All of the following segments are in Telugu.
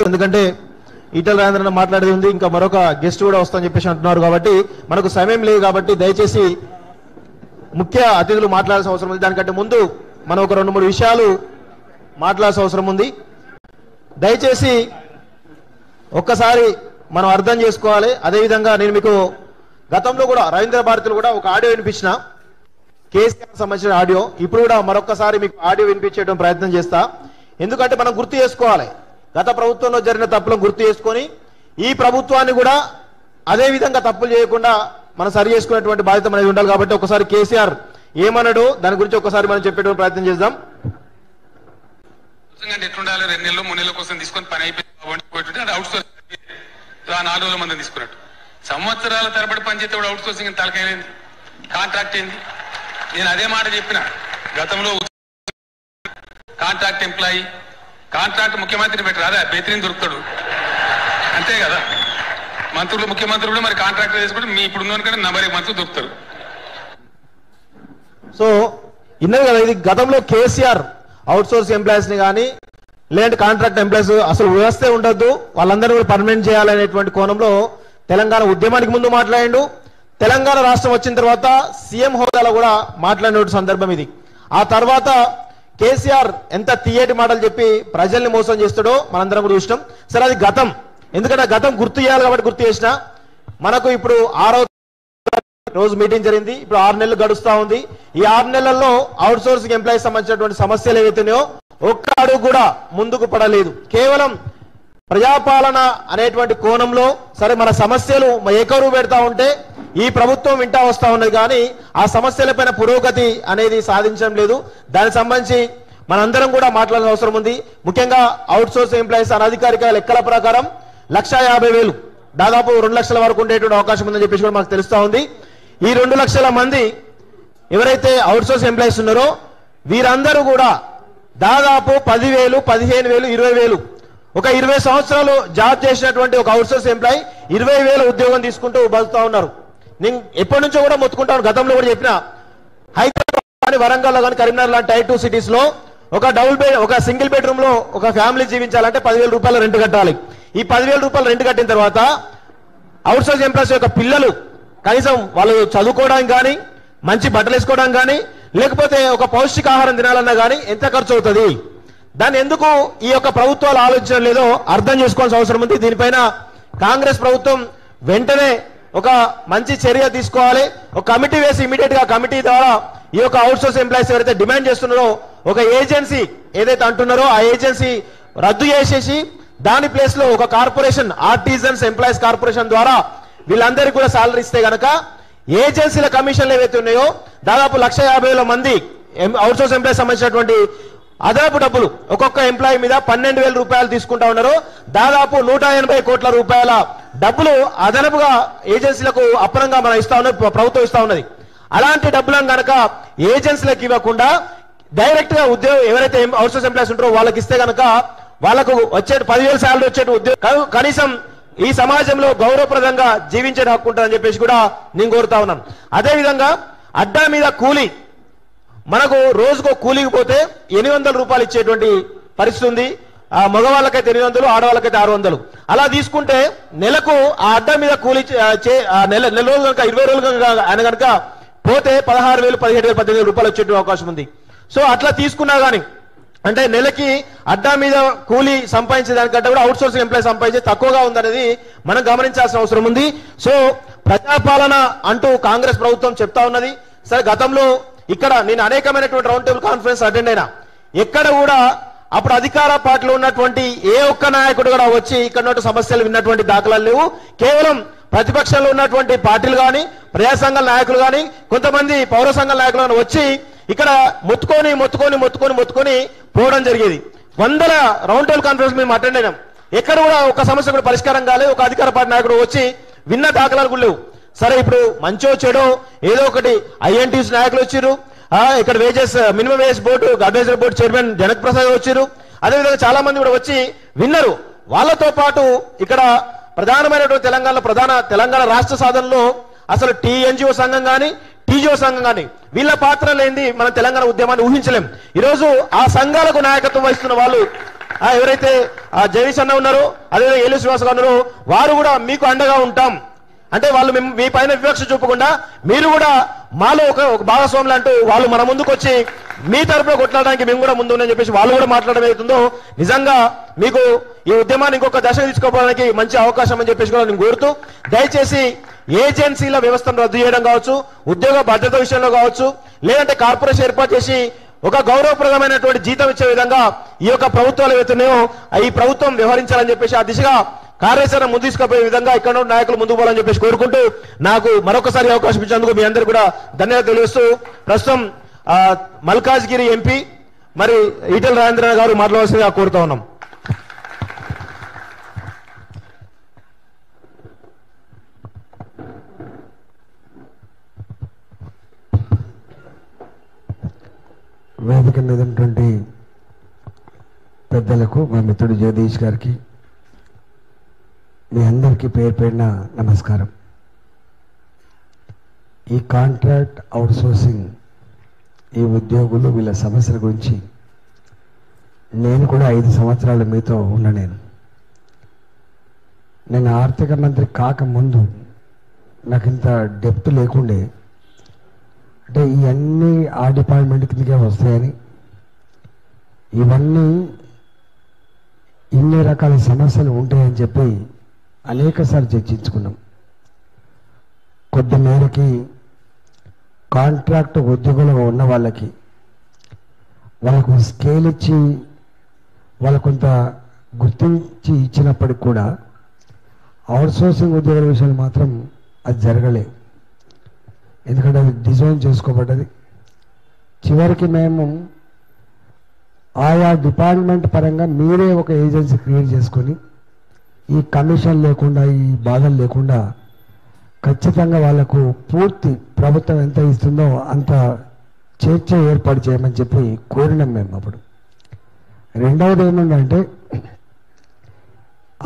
ఎందుకంటే ఈటల రాజేంద్రన్న మాట్లాడేది ఉంది, ఇంకా మరొక గెస్ట్ కూడా వస్తామని చెప్పేసి అంటున్నారు కాబట్టి మనకు సమయం లేదు. కాబట్టి దయచేసి ముఖ్య అతిథులు మాట్లాడాల్సిన అవసరం ఉంది. దానికంటే ముందు మనం ఒక 2-3 విషయాలు మాట్లాడాల్సిన అవసరం ఉంది. దయచేసి ఒక్కసారి మనం అర్థం చేసుకోవాలి. అదేవిధంగా నేను మీకు గతంలో కూడా రవీంద్ర భారతిలో కూడా ఒక ఆడియో వినిపించిన, కేసీఆర్ సంబంధించిన ఆడియో. ఇప్పుడు కూడా మరొకసారి మీకు ఆడియో వినిపించేయడం ప్రయత్నం చేస్తా. ఎందుకంటే మనం గుర్తు చేసుకోవాలి, గత ప్రభుత్వంలో జరిగిన తప్పులను గుర్తు చేసుకొని ఈ ప్రభుత్వాన్ని కూడా అదే విధంగా తప్పులు చేయకుండా మనం సరి చేసుకునేటువంటి బాధ్యత అనేది ఉండాలి. కాబట్టి ఒకసారి కేసీఆర్ ఏమన్నాడు దాని గురించి ఒకసారి మనం చెప్పేటువంటి ప్రయత్నం చేద్దాం. ఎట్లుండాలి, 2 నెలలు 3 నెలల కోసం తీసుకొని పని అయిపోయింది, అది అవుట్ సోర్సింగ్ 4 రోజుల మంది తీసుకున్నట్టు. సంవత్సరాల తరబడి పనిచేస్తే అవుట్ సోర్సింగ్ తలకైంది, కాంట్రాక్ట్ ఏంది. నేను అదే మాట చెప్పిన గతంలో, కాంట్రాక్ట్ ఎంప్లాయీ, కాంట్రాక్ట్ ముఖ్యమంత్రిని పెట్టరాదా, బెదిరిని దొరుకుతాడు అంతే కదా. మంత్రులు ముఖ్యమంత్రులు కూడా మరి కాంట్రాక్ట్ చేసుకుంటే మీ ఇప్పుడు ఉన్న నమ్మరే మంత్రులు దొరుకుతారు. సో ఇన్నది కదా, ఇది గతంలో కేసీఆర్ అవుట్ సోర్స్ ఎంప్లాయీస్ ని కానీ లేదంటే కాంట్రాక్ట్ ఎంప్లాయీస్ అసలు వ్యవస్థే ఉండొద్దు, వాళ్ళందరూ కూడా పర్మనెంట్ చేయాలనేటువంటి కోణంలో తెలంగాణ ఉద్యమానికి ముందు మాట్లాడిండు. తెలంగాణ రాష్ట్రం వచ్చిన తర్వాత సీఎం హోదాలో కూడా మాట్లాడిన సందర్భం ఇది. ఆ తర్వాత కేసీఆర్ ఎంత తీయటి మాటలు చెప్పి ప్రజల్ని మోసం చేస్తాడో మనందరం కూడా చూసినాం. సరే అది గతం, ఎందుకంటే గతం గుర్తు చేయాలి కాబట్టి గుర్తు చేసిన. మనకు ఇప్పుడు 6వ రోజు మీటింగ్ జరిగింది, ఇప్పుడు 6 నెలలు గడుస్తా ఉంది. ఈ 6 నెలల్లో అవుట్ సోర్సింగ్ ఎంప్లాయీస్ సంబంధించినటువంటి సమస్యలు ఏవైతున్నాయో ఒక్క అడుగు కూడా ముందుకు పడలేదు. కేవలం ప్రజాపాలన అనేటువంటి కోణంలో సరే మన సమస్యలు ఏకరువు పెడతా ఉంటే ఈ ప్రభుత్వం వింటా వస్తా ఉన్నది, కానీ ఆ సమస్యలపైన పురోగతి అనేది సాధించడం లేదు. దానికి సంబంధించి మనందరం కూడా మాట్లాడాల్సిన అవసరం ఉంది. ముఖ్యంగా అవుట్ సోర్స్ ఎంప్లాయీస్ అనధికారిక లెక్కల ప్రకారం 1,50,000 దాదాపు 2 లక్షల వరకు ఉండేటువంటి అవకాశం ఉందని చెప్పేసి కూడా మాకు తెలుస్తా ఉంది. ఈ 2 లక్షల మంది ఎవరైతే అవుట్ సోర్స్ ఎంప్లాయీస్ ఉన్నారో వీరందరూ కూడా దాదాపు 10,000, 15,000, 20,000 ఒక 20 సంవత్సరాలు జాబ్ చేసినటువంటి ఒక అవుట్ సోర్స్ ఎంప్లాయీ 20,000 ఉద్యోగం తీసుకుంటూ బతుకుతా ఉన్నారు. నేను ఎప్పటి నుంచో కూడా మొత్తుకుంటాను, గతంలో కూడా చెప్పిన, హైదరాబాద్ కానీ వరంగల్ కానీ కరీంనగర్ లాంటి టైర్ 2 సిటీస్ లో ఒక సింగిల్ బెడ్రూమ్ లో ఒక ఫ్యామిలీ జీవించాలంటే 10,000 రూపాయలు రెంట్ కట్టాలి. ఈ 10,000 రూపాయలు రెంట్ కట్టిన తర్వాత అవుట్ సోర్స్ ఎంప్లాయీస్ యొక్క పిల్లలు కనీసం వాళ్ళు చదువుకోవడానికి కానీ మంచి బట్టలు వేసుకోవడానికి కానీ లేకపోతే ఒక పౌష్టికాహారం తినాలన్నా కానీ ఎంత ఖర్చు అవుతుంది? దాన్ని ఎందుకు ఈ యొక్క ప్రభుత్వాలు ఆలోచించడం లేదో అర్థం చేసుకోవాల్సిన అవసరం ఉంది. దీనిపైన కాంగ్రెస్ ప్రభుత్వం వెంటనే ఒక మంచి చర్య తీసుకోవాలి. ఒక కమిటీ వేసి ఇమీడియట్ గా కమిటీ ద్వారా ఈ యొక్క అవుట్ సోర్స్ ఎంప్లాయీస్ ఎవరైతే డిమాండ్ చేస్తున్నారో ఒక ఏజెన్సీ ఏదైతే అంటున్నారో ఆ ఏజెన్సీ రద్దు చేసేసి దాని ప్లేస్ లో ఒక కార్పొరేషన్, ఆర్టిజన్స్ ఎంప్లాయీస్ కార్పొరేషన్ ద్వారా వీళ్ళందరికీ కూడా సాలరీ ఇస్తే గనక ఏజెన్సీల కమిషన్లు ఏవైతే ఉన్నాయో దాదాపు 1,50,000 మంది అవుట్ సోర్స్ ఎంప్లాయీస్ సంబంధించినటువంటి అదనపు డబ్బులు ఒక్కొక్క ఎంప్లాయీ మీద 12,000 రూపాయలు తీసుకుంటా ఉన్నారు. దాదాపు 180 కోట్ల రూపాయల డబ్బులు అదనపుగా ఏజెన్సీలకు అప్పనంగా మనం ఇస్తా ఉన్నది, ప్రభుత్వం ఇస్తా ఉన్నది. అలాంటి డబ్బులను కనుక ఏజెన్సీలకు ఇవ్వకుండా డైరెక్ట్ గా ఉద్యోగం ఎవరైతే అవుట్ సోర్స్ ఎంప్లాయీస్ ఉంటారో వాళ్ళకి ఇస్తే గనక వాళ్ళకు వచ్చే 10,000 శాలరీ వచ్చే ఉద్యోగం కనీసం ఈ సమాజంలో గౌరవప్రదంగా జీవించే హక్కు ఉంటుందని చెప్పేసి కూడా నేను కోరుతా ఉన్నాను. అదేవిధంగా అడ్డా మీద కూలీ, మనకు రోజుకో కూలీకి పోతే 800 రూపాయలు ఇచ్చేటువంటి పరిస్థితి ఉంది. మగవాళ్ళకైతే 800, ఆడవాళ్ళకైతే 600. అలా తీసుకుంటే నెలకు ఆ అడ్డా మీద కూలీ నెల రోజులు కనుక 20 రోజులు ఆయన కనుక పోతే 16,000, 17,000, 18,000 రూపాయలు వచ్చే అవకాశం ఉంది. సో అట్లా తీసుకున్నా కానీ అంటే నెలకి అడ్డా మీద కూలీ సంపాదించే దానికంటే కూడా అవుట్ సోర్సింగ్ ఎంప్లాయీ సంపాదించే తక్కువగా ఉందనేది మనం గమనించాల్సిన అవసరం ఉంది. సో ప్రజాపాలన అంటూ కాంగ్రెస్ ప్రభుత్వం చెప్తా ఉన్నది. సరే గతంలో ఇక్కడ నేను అనేకమైనటువంటి రౌండ్ టేబుల్ కాన్ఫరెన్స్ అటెండ్ అయినా, ఎక్కడ కూడా అప్పుడు అధికార పార్టీలో ఉన్నటువంటి ఏ ఒక్క నాయకుడు కూడా వచ్చి ఇక్కడ సమస్యలు విన్నటువంటి దాఖలాలు లేవు. కేవలం ప్రతిపక్షంలో ఉన్నటువంటి పార్టీలు కానీ ప్రజా సంఘాల నాయకులు కానీ కొంతమంది పౌర సంఘాల నాయకులు కానీ వచ్చి ఇక్కడ మొత్తుకొని పోవడం జరిగేది. 100 రౌండ్ టేబుల్ కాన్ఫరెన్స్ మేము అటెండ్ అయినాం. ఎక్కడ కూడా ఒక సమస్య కూడా పరిష్కారం కాలేదు. ఒక అధికార పార్టీ నాయకుడు వచ్చి విన్న దాఖలాలు కూడా లేవు. సరే ఇప్పుడు మంచో చెడో ఏదో ఒకటి ఐఎన్టీస్ నాయకులు వచ్చారు, ఇక్కడ wages minimum wage board advisory board chairman Janak Prasad వచ్చారు. అదేవిధంగా చాలా మంది కూడా వచ్చి విన్నారు. వాళ్ళతో పాటు ఇక్కడ ప్రధానమైనటువంటి తెలంగాణ రాష్ట్ర సాధనలో అసలు టీఎన్జిఓ సంఘం కానీ టీజీఓ సంఘం కానీ వీళ్ళ పాత్ర లేనిది మనం తెలంగాణ ఉద్యమాన్ని ఊహించలేం. ఈరోజు ఆ సంఘాలకు నాయకత్వం వహిస్తున్న వాళ్ళు ఎవరైతే జగదీష్ అన్న ఉన్నారో అదేవిధంగా ఏలు శ్రీనివాస్ గారు ఉన్నారో వారు కూడా మీకు అండగా ఉంటాం అంటే వాళ్ళు మీ పైన వివక్ష చూపకుండా మీరు కూడా మాలో ఒక భాగస్వాములు అంటూ వాళ్ళు మన ముందుకు వచ్చి మీ తరపున కొట్లాడడానికి మేము కూడా ముందు ఉన్నాయని చెప్పేసి వాళ్ళు కూడా మాట్లాడడం అవుతుందో నిజంగా మీకు ఈ ఉద్యమాన్ని ఇంకొక దశ తీసుకోవడానికి మంచి అవకాశం అని చెప్పేసి కూడా నేను కోరుతూ దయచేసి ఏజెన్సీల వ్యవస్థను రద్దు చేయడం కావచ్చు ఉద్యోగ భద్రత విషయంలో కావచ్చు లేదంటే కార్పొరేషన్ ఏర్పాటు చేసి ఒక గౌరవప్రదమైనటువంటి జీతం ఇచ్చే విధంగా ఈ యొక్క ప్రభుత్వాలు ఏవైతున్నాయో ఈ ప్రభుత్వం వ్యవహరించాలని చెప్పేసి ఆ దిశగా కార్యాచరణ ముందు తీసుకుపోయే విధంగా ఇక్కడ నాయకులు ముందుకు పోవాలని చెప్పేసి కోరుకుంటూ నాకు మరొకసారి అవకాశం ఇచ్చినందుకు మీ అందరికీ కూడా ధన్యవాదాలు తెలియజేస్తూ ప్రస్తుతం మల్కాజ్గిరి ఎంపీ మరి ఈటెల రాజేంద్ర గారు మాట్లాడాల్సిందిగా కోరుతా ఉన్నాం. వేదిక మీద ఉన్నటువంటి పెద్దలకు మా మిత్రుడు జగదీష్ గారికి మీ అందరికీ పేరు పేరున నమస్కారం. ఈ కాంట్రాక్ట్ అవుట్సోర్సింగ్ ఈ ఉద్యోగులు వీళ్ళ సమస్యల గురించి నేను కూడా 5 సంవత్సరాలు మీతో ఉన్న నేను ఆర్థిక మంత్రి కాకముందు నాకు ఇంత డెప్త్ లేకుండే అంటే ఇవన్నీ ఆ డిపార్ట్మెంట్ కిందకే వస్తాయని ఇవన్నీ ఇన్ని రకాల సమస్యలు ఉంటాయని చెప్పి అనేకసార్లు చర్చించుకున్నాం. కొద్ది మేరకి కాంట్రాక్ట్ ఉద్యోగులుగా ఉన్న వాళ్ళకు స్కేల్ ఇచ్చి వాళ్ళకు కొంత గుర్తించి ఇచ్చినప్పటికి కూడా అవుట్సోర్సింగ్ ఉద్యోగుల విషయాలు మాత్రం అది జరగలే. ఎందుకంటే అది డిజైన్ చేసుకోబడ్డది. చివరికి మేము ఆయా డిపార్ట్మెంట్ పరంగా మీరే ఒక ఏజెన్సీ క్రియేట్ చేసుకొని ఈ కమిషన్ లేకుండా ఈ బాధలు లేకుండా ఖచ్చితంగా వాళ్లకు పూర్తి ప్రభుత్వం ఎంత ఇస్తుందో అంత చర్చ ఏర్పాటు చేయమని చెప్పి కోరినాం మేము. అప్పుడు రెండవది ఏముందంటే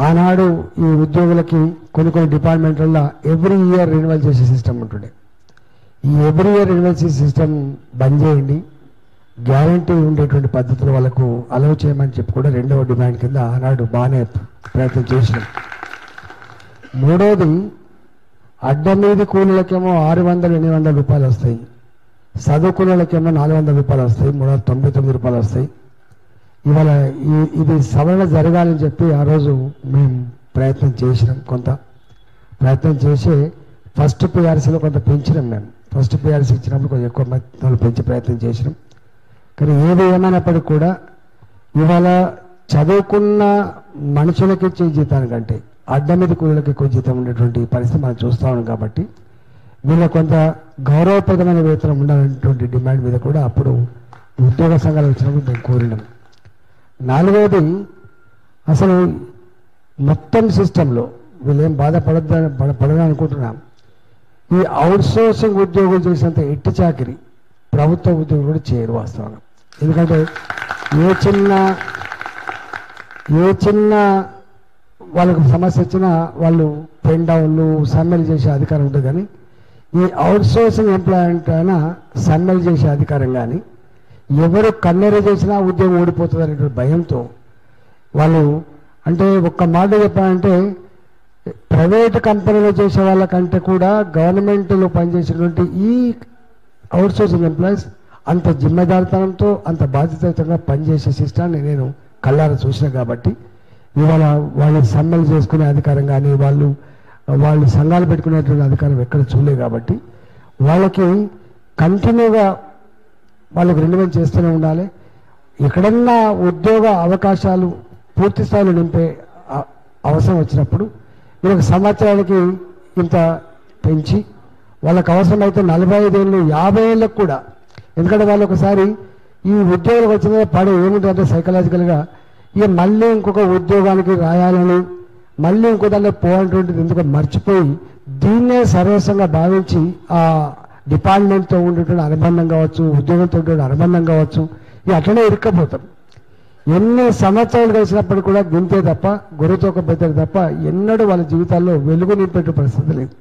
ఆనాడు ఈ ఉద్యోగులకి కొన్ని డిపార్ట్మెంట్లలో ఎవ్రీ ఇయర్ రెన్యువల్ చేసే సిస్టమ్ ఉంటుండే. ఈ ఎవ్రీ ఇయర్ రెన్యువల్ చేసే సిస్టమ్ బంద్ చేయండి, గ్యారంటీ ఉండేటువంటి పద్ధతులు వాళ్ళకు అలౌ చేయమని చెప్పి కూడా రెండవ డిమాండ్ కింద ఆనాడు బాగానే ప్రయత్నం చేసినాం. మూడవది అడ్డమీది కూలీలకేమో 600-800 రూపాయలు వస్తాయి, చదువుకునేకేమో 400 రూపాయలు వస్తాయి, 399 రూపాయలు వస్తాయి. ఇవాళ ఇది సవరణ జరగాలని చెప్పి ఆ రోజు మేము ప్రయత్నం చేసినాం. కొంత ప్రయత్నం చేసి ఫస్ట్ పిఆర్సీలో కొంత పెంచినాం. మేము ఫస్ట్ పిఆర్సీ ఇచ్చినప్పుడు కొంచెం ఎక్కువ మొత్తంలో పెంచే ప్రయత్నం చేసినాం. కానీ ఏది ఏమైనప్పటికీ కూడా ఇవాళ చదువుకున్న మనుషులకి ఇచ్చే జీతానికంటే అడ్డమీది కూలీలకు ఎక్కువ జీతం ఉండేటువంటి పరిస్థితి మనం చూస్తా ఉన్నాం. కాబట్టి వీళ్ళ కొంత గౌరవప్రదమైన వేతనం ఉండాలనేటువంటి డిమాండ్ మీద కూడా అప్పుడు ఉద్యోగ సంఘాలు వచ్చినప్పుడు మేము కోరినాం. నాలుగవది అసలు మొత్తం సిస్టంలో వీళ్ళేం పడదని అనుకుంటున్నాం. ఈ అవుట్సోర్సింగ్ ఉద్యోగులు చేసినంత ఎట్టి చాకిరి ప్రభుత్వ ఉద్యోగులు కూడా చేయరు వాస్తవంగా. ఎందుకంటే ఏ చిన్న వాళ్ళకు సమస్య వచ్చినా వాళ్ళు పెన్ డౌన్లు సమ్మెలు చేసే అధికారం ఉంటుంది. కానీ ఈ అవుట్సోర్సింగ్ ఎంప్లాయ్మెంట్ అయినా సమ్మెలు చేసే అధికారం కానీ ఎవరు కన్నెర చేసినా ఉద్యోగం ఓడిపోతుంది అనేటువంటి భయంతో వాళ్ళు అంటే ఒక్క మాట చెప్పాలంటే ప్రైవేట్ కంపెనీలో చేసే వాళ్ళకంటే కూడా గవర్నమెంట్లో పనిచేసేటువంటి ఈ అవుట్సోర్సింగ్ ఎంప్లాయీస్ అంత జిమ్మెదారితనంతో అంత బాధ్యతయుతంగా పనిచేసే సిస్టాన్ని నేను కళ్ళారా చూసిన. కాబట్టి ఇవాళ వాళ్ళు సమ్మెలు చేసుకునే అధికారం కానీ వాళ్ళు సంఘాలు పెట్టుకునేటువంటి అధికారం ఎక్కడ చూడలేదు. కాబట్టి వాళ్ళకి కంటిన్యూగా వాళ్ళకి రెన్యువల్ చేస్తూనే ఉండాలి. ఎక్కడన్నా ఉద్యోగ అవకాశాలు పూర్తి స్థాయిలో నింపే అవసరం వచ్చినప్పుడు వీళ్ళకి సంవత్సరానికి ఇంత పెంచి వాళ్ళకి అవసరమైతే 45 ఏళ్ళు 50 ఏళ్ళకు కూడా. ఎందుకంటే వాళ్ళు ఒకసారి ఈ ఉద్యోగాలకు వచ్చిన పడే ఏముంటుందంటే సైకలాజికల్గా ఇక మళ్ళీ ఇంకొక ఉద్యోగానికి రాయాలని మళ్ళీ ఇంకో దాంట్లో పోవాలటువంటిది ఎందుకు మర్చిపోయి దీన్నే సర్వస్వంగా భావించి ఆ డిపార్ట్మెంట్తో ఉండేటువంటి అనుబంధం కావచ్చు, ఉద్యోగంతో ఉండే అనుబంధం కావచ్చు, ఇక అట్లనే ఇరుక్కపోతాం. ఎన్ని సంవత్సరాలు కలిసినప్పుడు కూడా గింతే తప్ప గొర్రెతో ఒక బెత్తరు తప్ప ఎన్నడూ వాళ్ళ జీవితాల్లో వెలుగు నింపే పరిస్థితి లేదు.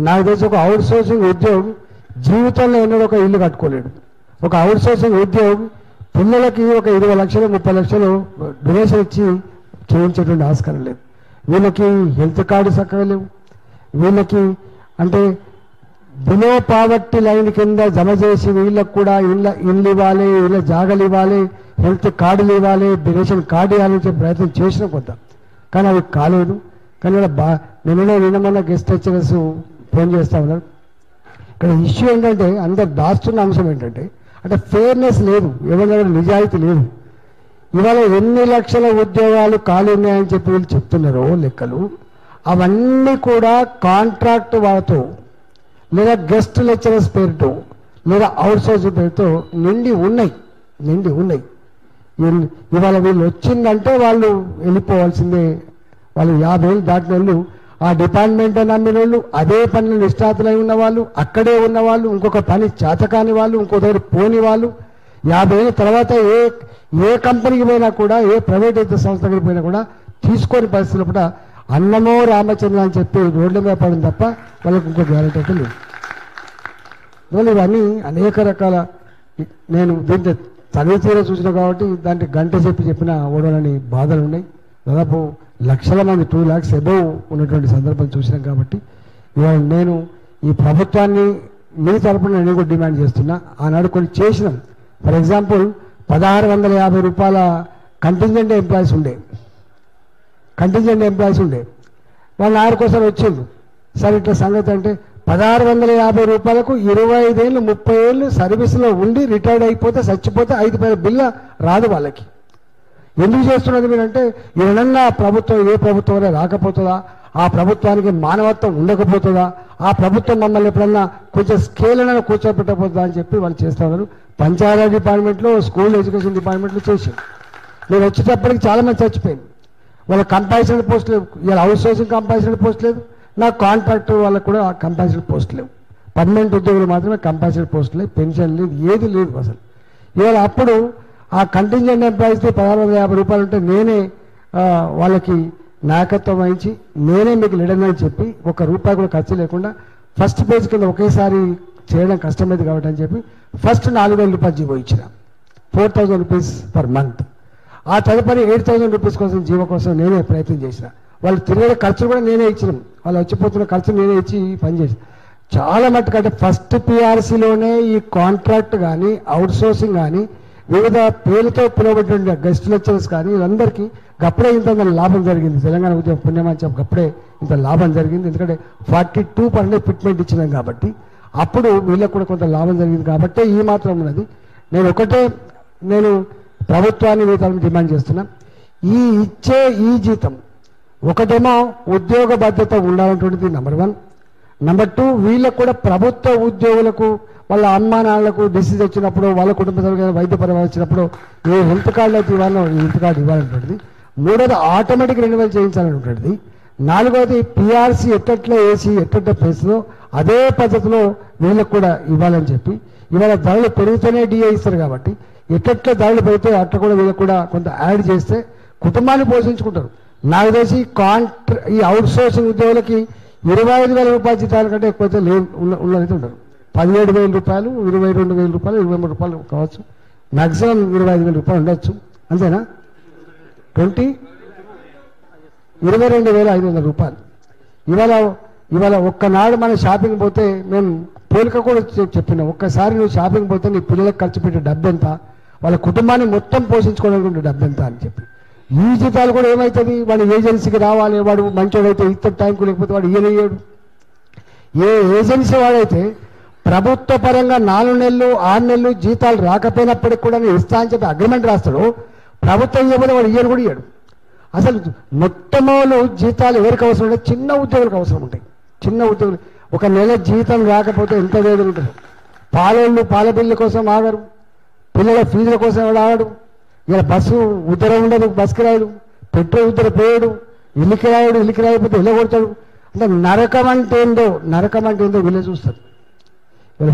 నాకు తెలిసి ఒక అవుట్సోర్సింగ్ ఉద్యోగం జీవితంలో ఎన్నడూ ఒక ఇల్లు కట్టుకోలేడు. ఒక అవుట్సోర్సింగ్ ఉద్యోగం పిల్లలకి ఒక 20 లక్షలు 30 లక్షలు డొనేషన్ ఇచ్చి చేయించేటువంటి ఆస్కారం లేదు. వీళ్ళకి హెల్త్ కార్డు చక్కగా లేవు. వీళ్ళకి అంటే బిలో పావర్టీ లైన్ కింద జమ చేసి వీళ్ళకు కూడా ఇళ్ళు ఇవ్వాలి, ఇళ్ళ జాగలు ఇవ్వాలి, హెల్త్ కార్డులు ఇవ్వాలి, రేషన్ కార్డు ఇవ్వాలని చెప్పి ప్రయత్నం చేసిన కొంత, కానీ అవి కాలేదు. కానీ ఇక్కడ నిన్న మొన్న గెస్ట్ లెక్చరర్స్ ఫోన్ చేస్తా ఉన్నారు. ఇక్కడ ఇష్యూ ఏంటంటే అందరు దాస్తున్న అంశం ఏంటంటే అంటే ఫెయిర్నెస్ లేదు, ఎవరి నిజాయితీ లేదు. ఇవాళ ఎన్ని లక్షల ఉద్యోగాలు ఖాళీ ఉన్నాయని చెప్పి వీళ్ళు చెప్తున్నారో లెక్కలు, అవన్నీ కూడా కాంట్రాక్ట్ వాళ్ళతో లేదా గెస్ట్ లెక్చరర్స్ పేరుతో లేదా అవుట్ సోర్సింగ్ పేరుతో నిండి ఉన్నాయి. ఇవాళ వీళ్ళు వచ్చిందంటే వాళ్ళు వెళ్ళిపోవాల్సిందే. వాళ్ళు 50 ఏళ్ళు దాటిన వాళ్ళు, ఆ డిపార్ట్మెంట్ నమ్మిన వాళ్ళు, అదే పనులు నిష్ఠాతులై ఉన్నవాళ్ళు, అక్కడే ఉన్నవాళ్ళు, ఇంకొక పని చేతకాని వాళ్ళు, ఇంకో దగ్గర పోని వాళ్ళు, 50 ఏళ్ళ తర్వాత ఏ కంపెనీకి పోయినా కూడా, ఏ ప్రైవేట్ సంస్థ దగ్గరికి పోయినా కూడా తీసుకొని పరిస్థితులు కూడా అన్నమో రామచంద్ర అని చెప్పి రోడ్ల మీద పడింది తప్ప వాళ్ళకి ఇంకో గ్యారెంటీ అయితే లేదు. అందువల్ల ఇవన్నీ అనేక రకాల, నేను దీంట్లో తల్లి తీర చూసిన కాబట్టి దాంట్లో గంట చెప్పిన ఓడలని బాధలు ఉన్నాయి. దాదాపు లక్షల మంది 2 lakhs అబోవ్ ఉన్నటువంటి సందర్భం చూసినాం. కాబట్టి ఇవాళ నేను ఈ ప్రభుత్వాన్ని మీ తరపున నేను కూడా డిమాండ్ చేస్తున్నా. ఆనాడు కొన్ని చేసినాం. ఫర్ ఎగ్జాంపుల్ 1650 రూపాయల కంటింజెంట్ ఎంప్లాయీస్ ఉండే వాళ్ళు 6 కోసం వచ్చిండు. సరే ఇట్లా సంగతి అంటే 1650 రూపాయలకు 25 ఏళ్ళు 30 ఏళ్ళు సర్వీస్లో ఉండి రిటైర్డ్ అయిపోతే చచ్చిపోతే 5 రూపాయల బిల్లు రాదు వాళ్ళకి. ఎందుకు చేస్తున్నది మీరంటే ఏమన్నా ప్రభుత్వం ఏ ప్రభుత్వం రాకపోతుందా, ఆ ప్రభుత్వానికి మానవత్వం ఉండకపోతుందా, ఆ ప్రభుత్వం మమ్మల్ని ఎప్పుడన్నా కొంచెం స్కేల్ అయినా కూర్చోబెట్టకపోతుందా అని చెప్పి వాళ్ళు చేస్తూ ఉన్నారు. పంచాయతీ డిపార్ట్మెంట్లో, స్కూల్ ఎడ్యుకేషన్ డిపార్ట్మెంట్లో చేశారు. నేను వచ్చేటప్పటికి చాలామంది చచ్చిపోయింది. వాళ్ళ కంపారిజన్ పోస్ట్ లేవు. ఇలా అవుట్ సోర్సింగ్ కంపారిజన్ పోస్ట్ లేదు, నాకు కాంట్రాక్ట్ వాళ్ళకు కూడా కంపారిజన్ పోస్ట్ లేవు. పర్మనెంట్ ఉద్యోగులు మాత్రమే కంపారిజన్ పోస్ట్ లేవు, పెన్షన్ లేదు, ఏది లేదు అసలు. ఇవాళ అప్పుడు ఆ కంటింజెంట్ ఎంప్లాయీస్కి 1650 రూపాయలు ఉంటే నేనే వాళ్ళకి నాయకత్వం వహించి నేనే మీకు లీడర్ అని చెప్పి 1 రూపాయి కూడా ఖర్చు లేకుండా ఫస్ట్ పేజ్ కింద ఒకేసారి చేయడం కష్టమైంది కాబట్టి అని చెప్పి ఫస్ట్ 4000 రూపాయలు జీవో ఇచ్చిన, 4000 రూపీస్ పర్ మంత్. ఆ తదుపరి 8000 రూపీస్ కోసం జీవో కోసం నేనే ప్రయత్నం చేసిన. వాళ్ళు తిరిగే ఖర్చు కూడా నేనే ఇచ్చినాం, వాళ్ళు వచ్చిపోతున్న ఖర్చు నేనే ఇచ్చి పనిచేసిన. చాలా మట్టుకు అంటే ఫస్ట్ పిఆర్సీలోనే ఈ కాంట్రాక్ట్ కానీ అవుట్ సోర్సింగ్ కానీ వివిధ పేర్లతో పిలువబడిన గెస్ట్ లెక్చరర్స్ కానీ వీళ్ళందరికీ గప్పుడే ఇంత లాభం జరిగింది. తెలంగాణ ఉద్యోగ పుణ్యమాంచం గప్పుడే ఇంత లాభం జరిగింది. ఎందుకంటే 42% ఫిట్మెంట్ ఇచ్చినాం కాబట్టి అప్పుడు వీళ్ళకు కూడా కొంత లాభం జరిగింది. కాబట్టి ఈ మాత్రం ఉన్నది. నేను ప్రభుత్వాన్ని వీళ్ళని డిమాండ్ చేస్తున్నా, ఇచ్చే ఈ జీతం ఒకటేమో ఉద్యోగ భద్రత ఉండాలన్నటువంటిది నెంబర్ 1. నెంబర్ 2 వీళ్ళకు కూడా ప్రభుత్వ ఉద్యోగులకు వాళ్ళ అమ్మానాళ్లకు డిసీజ్ వచ్చినప్పుడు, వాళ్ళ కుటుంబ సభ్యులకు వైద్య పరమ వచ్చినప్పుడు ఏ హెల్త్ కార్డు అయితే ఇవ్వాలో హెల్త్ కార్డు ఇవ్వాలనుకుంటుంది. 3వది ఆటోమేటిక్ రెన్యువల్ చేయించాలనుకుంటుంది. 4వది పిఆర్సీ ఎట్టట్లో వేసి ఎట్టట్ల ప్లేస్లో అదే పద్ధతిలో వీళ్ళకు కూడా ఇవ్వాలని చెప్పి, ఇవాళ ధరలు పెరిగితేనే డిఏ ఇస్తారు కాబట్టి ఎట్టట్ల ధరలు పెడితే అట్లా కూడా వీళ్ళకు కూడా కొంత యాడ్ చేస్తే కుటుంబాన్ని పోషించుకుంటారు. నాకు తెలిసి ఈ అవుట్ సోర్సింగ్ ఉద్యోగులకి 25,000 రూపాయల జీతాల కంటే ఎక్కువైతే ఉన్నదైతే ఉంటారు. 17,000 రూపాయలు, 22,000 రూపాయలు, 23 రూపాయలు కావచ్చు, మ్యాక్సిమం 25,000 రూపాయలు ఉండొచ్చు. అంతేనా? 22,500 రూపాయలు. ఇవాళ ఒక్కనాడు మన షాపింగ్ పోతే మేము పోలిక కూడా చెప్పినాం. ఒక్కసారి నువ్వు షాపింగ్ పోతే నీ పిల్లలకు ఖర్చు పెట్టే డబ్బు ఎంత, వాళ్ళ కుటుంబాన్ని మొత్తం పోషించుకోవడానికి డబ్బు ఎంత అని చెప్పి. ఈ జీతాలు కూడా ఏమవుతుంది, వాడు ఏజెన్సీకి రావాలి, వాడు మంచోడైతే ఇతర టైంకు లేకపోతే వాడు ఇయ్యలేడు. ఏ ఏజెన్సీ వాడైతే ప్రభుత్వ పరంగా 4 నెలలు 6 నెలలు జీతాలు రాకపోయినప్పటికి కూడా నేను ఇస్తా అని చెప్పి అగ్రిమెంట్ రాస్తాడు, ప్రభుత్వం ఇవ్వకపోతే వాడు ఇయ్యను కూడా ఇయ్యాడు. అసలు మొట్టమొదలు జీతాలు ఎవరికి అవసరం ఉంటాయి? చిన్న ఉద్యోగులకు అవసరం ఉంటాయి. చిన్న ఉద్యోగులు 1 నెల జీతం రాకపోతే ఎంత వేదన ఉంటుంది. పాల బిల్లు కోసం ఆగరు, పిల్లల ఫీజుల కోసం ఎవడు ఆగడు. ఇలా బస్సు ఉద్దర ఉండదు, బస్ కిరాయిలు, పెట్రోల్ ఉద్దర పోయాడు, ఇల్లు కిరాయిపోతే ఇల్లు కొడతాడు. అంటే నరకం అంటే ఏందో వీళ్ళే చూస్తారు.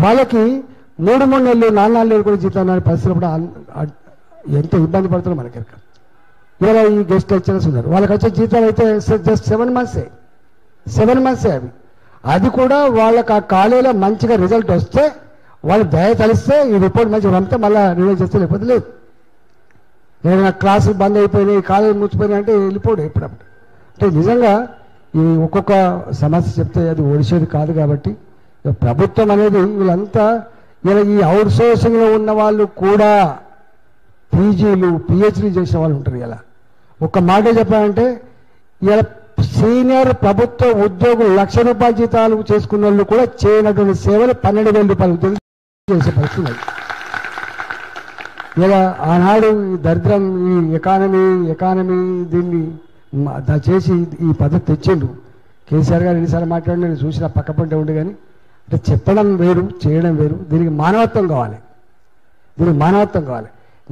వాళ్ళకి 3 నెలలు 4 నెలలు కూడా జీతం పరిస్థితులు కూడా ఎంత ఇబ్బంది పడుతుందో మనకి. ఇవాళ ఈ గెస్ట్ లెక్చరర్స్ ఉన్నారు, వాళ్ళకి వచ్చే జీతాలు అయితే జస్ట్ 7 మంత్సే అవి. అది కూడా వాళ్ళకి ఆ కాలేజీలో మంచిగా రిజల్ట్ వస్తే వాళ్ళు దయ తలిస్తే ఈ రిపోర్ట్ మంచిగా పంపితే మళ్ళీ రిలీజ్ చేస్తే, లేకపోతే లేదు. ఏదైనా క్లాసులు బంద్ అయిపోయినాయి, కాలేజీ మూసిపోయినాయి అంటే వెళ్ళిపోడు ఎప్పుడప్పుడు. అంటే నిజంగా ఈ ఒక్కొక్క సమస్య చెప్తే అది ఒడిసేది కాదు. కాబట్టి ప్రభుత్వం అనేది వీళ్ళంతా ఇలా ఈ అవుట్ సోర్సింగ్లో ఉన్న వాళ్ళు కూడా పీజీలు పిహెచ్డీ చేసిన వాళ్ళు ఉంటారు. ఇలా ఒక్క మాట చెప్పాలంటే ఇలా సీనియర్ ప్రభుత్వ ఉద్యోగులు ₹1,00,000 జీతాలు చేసుకున్న వాళ్ళు కూడా చేయనటువంటి సేవలు ₹12,000 ఉద్యోగులు చేసే పరిస్థితి. ఇలా ఆనాడు ఈ దరిద్రం ఈ ఎకానమీ దీన్ని చేసి ఈ పద్ధతి తెచ్చిండు. కేసీఆర్ గారు ఎన్నిసార్లు మాట్లాడి నేను చూసిన పక్కపంటే ఉండే, కానీ అంటే చెప్పడం వేరు, చేయడం వేరు. దీనికి మానవత్వం కావాలి.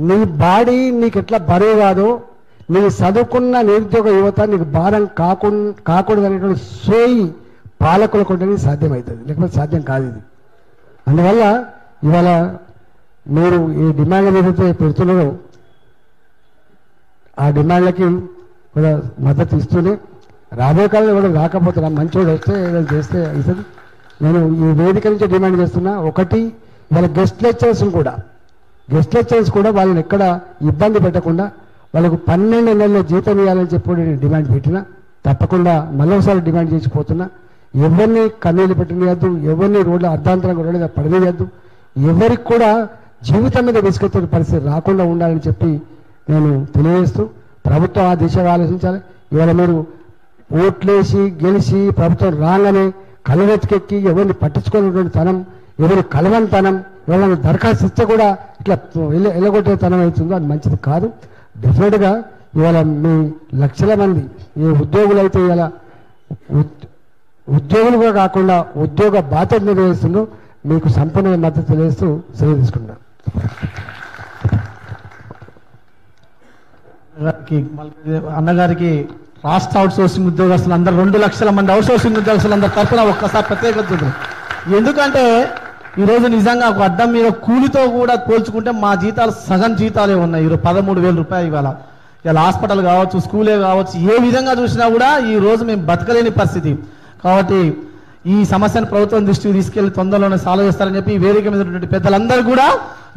నీ బాడీ నీకు ఎట్లా బరువు కాదో, నీ చదువుకున్న నిరుద్యోగ యువత నీకు భారం కాకూడదు అనేటువంటి సోయి పాలకులకు ఉంటేనే సాధ్యమవుతుంది, లేకపోతే సాధ్యం కాదు ఇది. అందువల్ల ఇవాళ మీరు ఈ డిమాండ్ల ఏదైతే పెడుతున్నారో ఆ డిమాండ్లకి కూడా మద్దతు ఇస్తూనే రాబోయే కాలంలో ఎవరు రాకపోతున్నా, మంచోడు వస్తే ఏదైనా చేస్తే అవుతుంది. నేను ఈ వేదిక నుంచి డిమాండ్ చేస్తున్నా, ఒకటి వాళ్ళ గెస్ట్ లెక్చరర్స్ కూడా వాళ్ళని ఎక్కడ ఇబ్బంది పెట్టకుండా వాళ్ళకు 12 నెలల జీతం ఇవ్వాలని చెప్పి నేను డిమాండ్ పెట్టినా, తప్పకుండా మళ్ళొకసారి డిమాండ్ చేసిపోతున్నా. ఎవరిని కన్నీళ్ళు పెట్టనియద్దు, ఎవరిని రోడ్ల అర్ధాంతరంగా రోడ్ల పడవేయద్దు, ఎవరికి కూడా జీవితం మీద విసుకెత్తే పరిస్థితి రాకుండా ఉండాలని చెప్పి నేను తెలియజేస్తూ, ప్రభుత్వం ఆ దిశగా ఆలోచించాలి. ఇవాళ మీరు ఓట్లేసి గెలిచి ప్రభుత్వం రాగానే కలవెత్తికెక్కి ఎవరిని పట్టించుకునేటువంటి తనం, ఎవరి కలవని తనం, ఎవరైనా దరఖాస్తు ఇస్తే కూడా ఇట్లా ఎల్లగొట్టే తనం అవుతుందో అది మంచిది కాదు. డెఫినెట్గా ఇవాళ మీ లక్షల మంది ఈ ఉద్యోగులు అయితే ఇలా ఉద్యోగులుగా కాకుండా ఉద్యోగ బాధ్యత నిర్వహిస్తుందో మీకు సంపూర్ణ మద్దతు తెలియజేస్తూ సెలవు తీసుకుంటాను. అన్నగారికి రాష్ట్ర అవుట్ సోర్సింగ్ ఉద్యోగస్తులు అందరూ 2 లక్షల మంది అవుట్ సోర్సింగ్ ఉద్యోగస్తులు అందరూ తరఫున ఒక్కసారి ప్రత్యేకత. ఎందుకంటే ఈరోజు నిజంగా ఒక అడ్డం మీద కూలితో కూడా పోల్చుకుంటే మా జీతాలు సగం జీతాలే ఉన్నాయి. ఈరోజు ₹13,000 ఇవాళ. ఇలా హాస్పిటల్ కావచ్చు, స్కూలే కావచ్చు, ఏ విధంగా చూసినా కూడా ఈ రోజు మేము బతకలేని పరిస్థితి. కాబట్టి ఈ సమస్యను ప్రభుత్వం దృష్టికి తీసుకెళ్లి తొందరలోనే సాల్వ్ చేస్తారని చెప్పి ఈ వేదిక మీద ఉన్నటువంటి పెద్దలందరూ కూడా,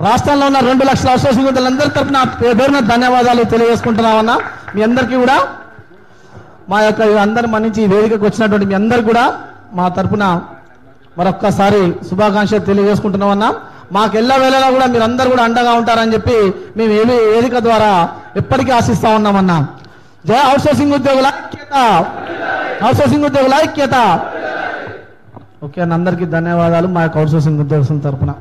రాష్ట్రంలో ఉన్న 2 లక్షల అవుట్ సోర్సింగ్ ఉద్యోగులందరి తరఫున పేరున ధన్యవాదాలు తెలియజేసుకుంటున్నామన్నా. మీ అందరికీ కూడా మా యొక్క అందరి మన్నించి ఈ వేదికకు వచ్చినటువంటి మీ అందరు కూడా మా తరఫున మరొక్కసారి శుభాకాంక్షలు తెలియజేసుకుంటున్నామన్నా. మాకు ఎల్ల వేళలా కూడా మీరందరూ కూడా అండగా ఉంటారని చెప్పి మేము ఏ వేదిక ద్వారా ఎప్పటికీ ఆశిస్తా ఉన్నామన్నా. జై అవుట్ సోర్సింగ్ ఉద్యోగుల ఐక్యత, అవుట్ సోర్సింగ్ ఉద్యోగుల ఐక్యత. ఓకే అన్న, అందరికీ ధన్యవాదాలు మా యొక్క అవుట్ సోర్సింగ్ ఉద్యోగుల తరఫున.